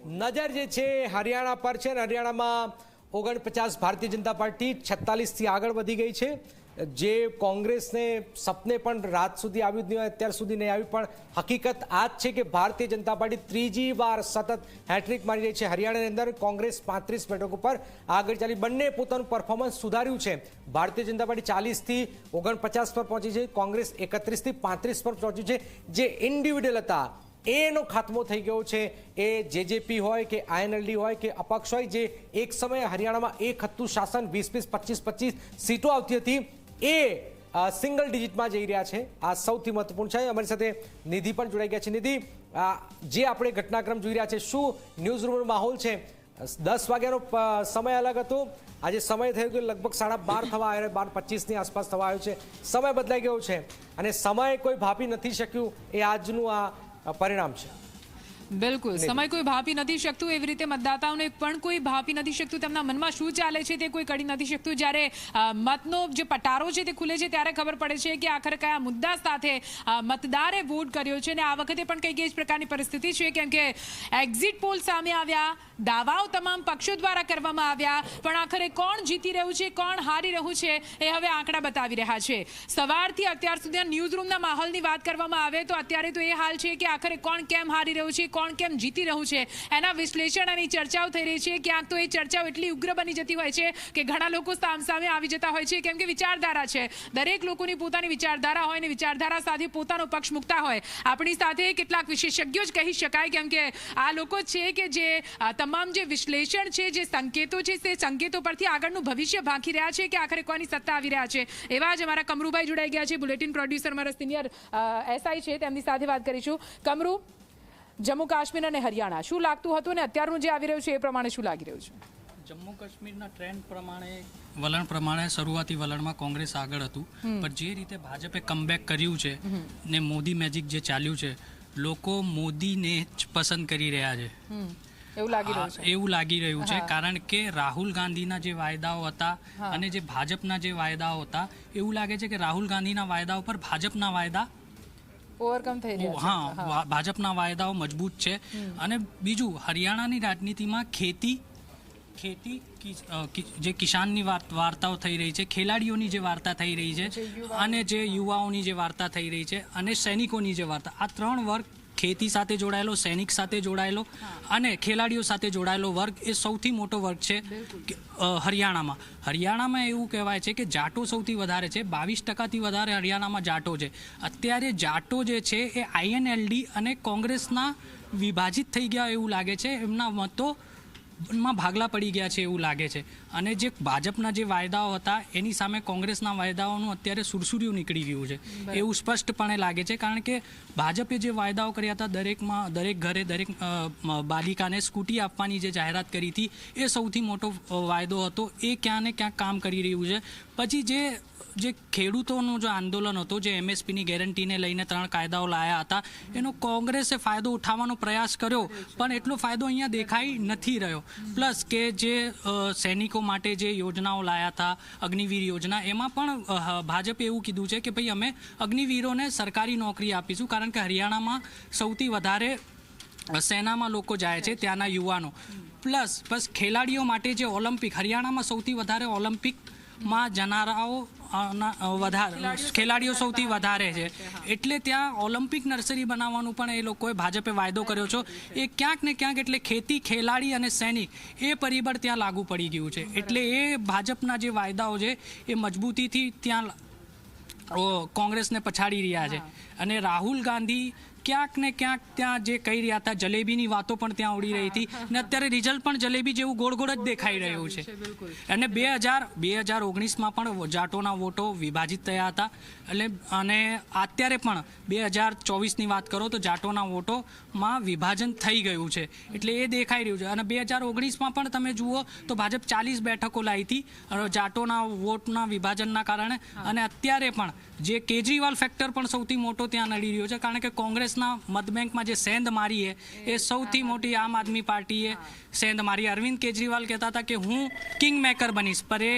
નજર જે છે હરિયાણા પર છે અને હરિયાણામાં 49 ભારતીય જનતા પાર્ટી 46 થી આગળ વધી ગઈ છે। જે કોંગ્રેસને સપને પણ રાત સુધી આવ્યું જ નહીં, અત્યાર સુધી નહીં આવ્યું, પણ હકીકત આ જ છે કે ભારતીય જનતા પાર્ટી ત્રીજી વાર સતત હેટ્રિક મારી રહી છે। હરિયાણાની અંદર કોંગ્રેસ 35 બેઠકો પર આગળ ચાલી, બંને પોતાનું પરફોર્મન્સ સુધાર્યું છે। ભારતીય જનતા પાર્ટી 40 થી 49 પર પહોંચી છે, કોંગ્રેસ 31 થી 35 પર પહોંચ્યું છે। જે ઇન્ડિવિડ્યુઅલ હતા એનો ખાત્મો થઈ ગયો છે। એ જેજેપી હોય કે આઈએનએલડી હોય કે અપક્ષ હોય, જે એક સમયે હરિયાણામાં એક હતું શાસન, 20-20, 25-25 સીટો આવતી હતી, એ સિંગલ ડિજિટમાં જઈ રહ્યા છે। આ સૌથી મહત્વપૂર્ણ છે। અમારી સાથે નિધિ પણ જોડાઈ ગયા છે। નિધિ, જે આપણે ઘટનાક્રમ જોઈ રહ્યા છે, શું ન્યૂઝ રૂમનો માહોલ છે? 10 વાગ્યાનો સમય અલગ હતો, આજે સમય થયો કે લગભગ 12:30 થવા આવ્યો, 12:25ની આસપાસ થવા આવ્યો છે, સમય બદલાઈ ગયો છે અને સમય કોઈ ભાપી નથી શક્યું, એ આજનું આ પરિણામ છે। બિલકુલ, સમય કોઈ ભાપી નથી શકતું, એવી રીતે મતદાતાઓને પણ કોઈ ભાપી નથી શકતું, તેમના મનમાં શું ચાલે છે તે કોઈ કરી નથી શકતું। જ્યારે મતનો જે પટારો છે તે ખુલે છે ત્યારે ખબર પડે છે કે આખરે કયા મુદ્દા સાથે મતદારે વોટ કર્યો છે। અને આ વખતે પણ કંઈક એ જ પ્રકારની પરિસ્થિતિ છે, કેમ કે એક્ઝિટ પોલ સામે આવ્યા, દાવાઓ તમામ પક્ષો દ્વારા કરવામાં આવ્યા, પણ આખરે કોણ જીતી રહ્યું છે, કોણ હારી રહ્યું છે, એ હવે આંકડા બતાવી રહ્યા છે। સવારથી અત્યાર સુધી ન્યૂઝ રૂમના માહોલની વાત કરવામાં આવે તો અત્યારે તો એ હાલ છે કે આખરે કોણ કેમ હારી રહ્યું છે, કોણ કેમ જીતી રહ્યું છે, એના વિશ્લેષણ અને ચર્ચાઓ થઈ રહી છે। ક્યાંક તો એ ચર્ચાઓ એટલી ઉગ્ર બની જતી હોય છે કે ઘણા લોકો સામે આવી જતા હોય છે, કેમ કે વિચારધારા છે, દરેક લોકોની પોતાની વિચારધારા હોય અને વિચારધારા સાથે પોતાનો પક્ષ મૂકતા હોય। આપણી સાથે કેટલાક વિશેષજ્ઞો જ કહી શકાય, કેમ કે આ લોકો છે કે જે તમામ જે વિશ્લેષણ છે, જે સંકેતો છે, તે સંકેતો પરથી આગળનું ભવિષ્ય ભાંકી રહ્યા છે કે આખરે કોની સત્તા આવી રહ્યા છે। એવા જ અમારા કમરુભાઈ જોડાઈ ગયા છે, બુલેટિન પ્રોડ્યુસર, મારા સિનિયર એસઆઈ છે, તેમની સાથે વાત કરીશું। કમરુ, જમ્મુ કાશ્મીર અને હરિયાણા શું લાગતું હતું અને અત્યારનું જે આવી રહ્યું છે એ પ્રમાણે શું લાગી રહ્યું છે? જમ્મુ કાશ્મીરના ટ્રેન્ડ પ્રમાણે, વલણ પ્રમાણે શરૂઆતી વલણમાં કોંગ્રેસ આગળ હતું, પણ જે રીતે ભાજપે કમબેક કર્યું છે ને મોદી મેજિક જે ચાલ્યું છે, લોકો મોદીને જ પસંદ કરી રહ્યા છે એવું લાગી રહ્યું છે। કારણ કે રાહુલ ગાંધીના જે વાયદાઓ હતા અને જે ભાજપના જે વાયદાઓ હતા, એવું લાગે છે કે રાહુલ ગાંધીના વાયદાઓ પર ભાજપના વાયદા ઓવરકમ થઈ રહ્યા છે। હા, ભાજપના વાયદાઓ મજબૂત છે। અને બીજું, હરિયાણાની રાજનીતિમાં ખેતી જે કિસાનની વાર્તાઓ થઈ રહી છે, ખેલાડીઓની જે વાર્તા થઈ રહી છે, અને જે યુવાઓની જે વાર્તા થઈ રહી છે, અને સૈનિકોની જે વાર્તા, આ ત્રણ વર્ગ, ખેતી સાથે જોડાયેલો, સૈનિક સાથે જોડાયેલો અને ખેલાડીઓ સાથે જોડાયેલો વર્ગ, એ સૌથી મોટો વર્ગ છે હરિયાણામાં એવું કહેવાય છે કે જાટો સૌથી વધારે છે, 22%થી વધારે હરિયાણામાં જાટો છે। અત્યારે જાટો જે છે એ આઈએનએલડી અને કોંગ્રેસના વિભાજિત થઈ ગયા એવું લાગે છે, એમના મતો માં ભાગલા પડી ગયા છે એવું લાગે છે। અને જે ભાજપના જે વાયદાઓ હતા એની સામે કોંગ્રેસના વાયદાઓનું અત્યારે સુરસુર્યું નીકળી ગયું છે, એવું સ્પષ્ટપણે લાગે છે। કારણ કે ભાજપે જે વાયદાઓ કર્યા હતા, દરેક ઘરે દરેક બાલિકાને સ્કૂટી આપવાની જે જાહેરાત કરી હતી, એ સૌથી મોટો વાયદો હતો, એ ક્યાં ને ક્યાંક કામ કરી રહ્યું છે। પછી જે ખેડૂતોનું જે આંદોલન હતું, જે એમએસપીની ગેરંટીને લઈને 3 કાયદાઓ લાયા હતા, એનો કોંગ્રેસે ફાયદો ઉઠાવવાનો પ્રયાસ કર્યો, પણ એટલો ફાયદો અહીંયા દેખાઈ નથી રહ્યો। પ્લસ કે જે સૈનિકો માટે જે યોજનાઓ લાયા હતા, અગ્નિવીર યોજના, એમાં પણ ભાજપે એવું કીધું છે કે ભાઈ અમે અગ્નિવીરોને સરકારી નોકરી આપીશું, કારણ કે હરિયાણામાં સૌથી વધારે સેનામાં લોકો જાય છે, ત્યાંના યુવાનો। પ્લસ ખેલાડીઓ માટે જે ઓલિમ્પિક, હરિયાણામાં સૌથી વધારે ઓલિમ્પિકમાં જનારાઓ ખેલાડીઓ સૌથી વધારે છે, એટલે ત્યાં ઓલિમ્પિક નર્સરી બનાવવાનું પણ એ લોકોએ ભાજપે વાયદો કર્યો છે। એ ક્યાંક ને ક્યાંક એટલે ખેતી, ખેલાડી અને સૈનિક, એ પરિબળ ત્યાં લાગુ પડી ગયું છે, એટલે એ ભાજપના જે વાયદાઓ છે એ મજબૂતીથી ત્યાં કોંગ્રેસને પછાડી રહ્યા છે। અને રાહુલ ગાંધી ક્યાંક ને ક્યાંક ત્યાં જે કહી રહ્યા હતા, જલેબીની વાતો પણ ત્યાં ઉડી રહી હતી, અને અત્યારે રિઝલ્ટ પણ જલેબી જેવું ગોળ ગોળ જ દેખાઈ રહ્યું છે। અને 2019માં પણ જાટોના વોટો વિભાજિત થયા હતા, એટલે અને અત્યારે પણ 2024ની વાત કરો તો જાટોના વોટોમાં વિભાજન થઈ ગયું છે, એટલે એ દેખાઈ રહ્યું છે। અને 2019માં પણ તમે જુઓ તો ભાજપ 40 બેઠકો લાવી હતી જાટોના વોટના વિભાજનના કારણે, અને અત્યારે પણ જે કેજરીવાલ ફેક્ટર પણ સૌથી મોટો ત્યાં નડી રહ્યો છે, કારણ કે કોંગ્રેસના મતબેંકમાં જે સેંધ મારી એ સૌથી મોટી આમ આદમી પાર્ટીએ સેંધ મારી। અરવિંદ કેજરીવાલ કહેતા હતા કે હું કિંગ મેકર બનીશ, પર એ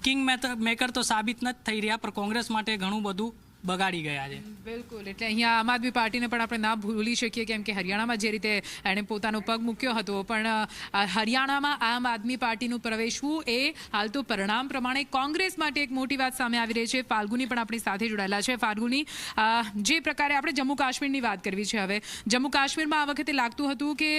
કિંગ મેકર તો સાબિત નથી થઈ રહ્યા, પણ કોંગ્રેસ માટે ઘણું બધું બગાડી ગયા છે. બિલકુલ, એટલે અહીંયા આમ આદમી પાર્ટીને પણ આપણે ના ભૂલી શકીએ, કેમ કે હરિયાણામાં જે રીતે એણે પોતાનો પગ મૂક્યો હતો, પણ હરિયાણામાં આમ આદમી પાર્ટીનું પ્રવેશવું એ હાલ તો પરિણામ પ્રમાણે કોંગ્રેસ માટે એક મોટી વાત સામે આવી રહી છે. ફાલ્ગુની પણ આપણી સાથે જોડાયેલા છે. ફાલ્ગુની, જે પ્રકારે આપણે જમ્મુ કાશ્મીરની વાત કરવી છે, હવે જમ્મુ કાશ્મીરમાં આ વખતે લાગતું હતું કે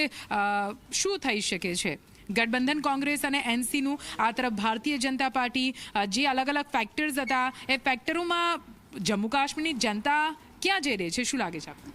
શું થઈ શકે છે. ગઠબંધન કોંગ્રેસ અને એનસીનું, આ તરફ ભારતીય જનતા પાર્ટી, જે અલગ અલગ ફેક્ટર્સ હતા એ ફેક્ટરોમાં જમ્મુ કાશ્મીરની જનતા ક્યાં જઈ રહી છે, શું લાગે છે આપને?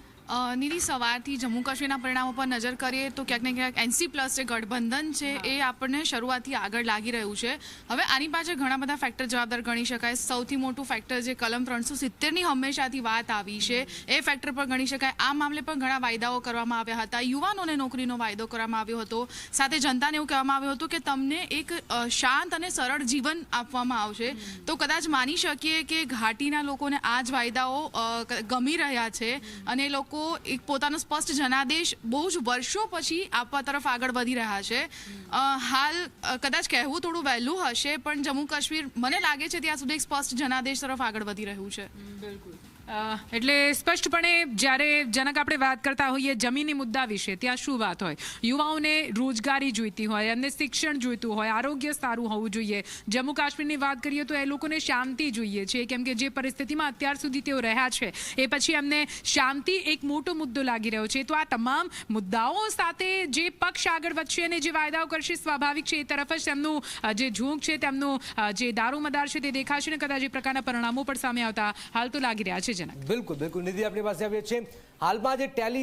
નિધિ, સવારથી જમ્મુ કાશ્મીરના પરિણામો પર નજર કરીએ તો ક્યાંક ને ક્યાંક એનસી પ્લસ જે ગઠબંધન છે એ આપણને શરૂઆતથી આગળ લાગી રહ્યું છે. હવે આની પાછળ ઘણા બધા ફેક્ટર જવાબદાર ગણી શકાય. સૌથી મોટું ફેક્ટર જે કલમ 370ની હંમેશાથી વાત આવી છે એ ફેક્ટર પર ગણી શકાય. આ મામલે પણ ઘણા વાયદાઓ કરવામાં આવ્યા હતા. યુવાનોને નોકરીનો વાયદો કરવામાં આવ્યો હતો. સાથે જનતાને એવું કહેવામાં આવ્યું હતું કે તમને એક શાંત અને સરળ જીવન આપવામાં આવશે. તો કદાચ માની શકીએ કે ઘાટીના લોકોને આ જ વાયદાઓ ગમી રહ્યા છે અને એ લોકો એક પોતાનો સ્પષ્ટ જનાદેશ બહુ જ વર્ષો પછી આપવા તરફ આગળ વધી રહ્યા છે. હાલ કદાચ કહેવું થોડું વહેલું હશે, પણ જમ્મુ કાશ્મીર મને લાગે છે ત્યાં સુધી એક સ્પષ્ટ જનાદેશ તરફ આગળ વધી રહ્યું છે. બિલકુલ, એટલે સ્પષ્ટપણે જ્યારે જનક આપણે વાત કરતા હોઈએ જમીની મુદ્દા વિશે, ત્યાં શું વાત હોય, યુવાઓને રોજગારી જોઈતી હોય, એમને શિક્ષણ જોઈતું હોય, આરોગ્ય સારું હોવું જોઈએ. જમ્મુ કાશ્મીરની વાત કરીએ તો એ લોકોને શાંતિ જોઈએ છે, કેમ કે જે પરિસ્થિતિમાં અત્યાર સુધી તેઓ રહ્યા છે એ પછી એમને શાંતિ એક મોટો મુદ્દો લાગી રહ્યો છે. તો આ તમામ મુદ્દાઓ સાથે જે પક્ષ આગળ વધશે અને જે વાયદાઓ કરશે, સ્વાભાવિક છે એ તરફ જ તેમનું જે ઝોંક છે, તેમનું જે દારોમદાર છે તે દેખાશે ને કદાચ એ પ્રકારના પરિણામો પણ સામે આવતા હાલ તો લાગી રહ્યા છે. બિલકુલ બિલકુલ નિધિ, આપણી પાસે આવીએ છીએ. હાલમાં જે ટેલી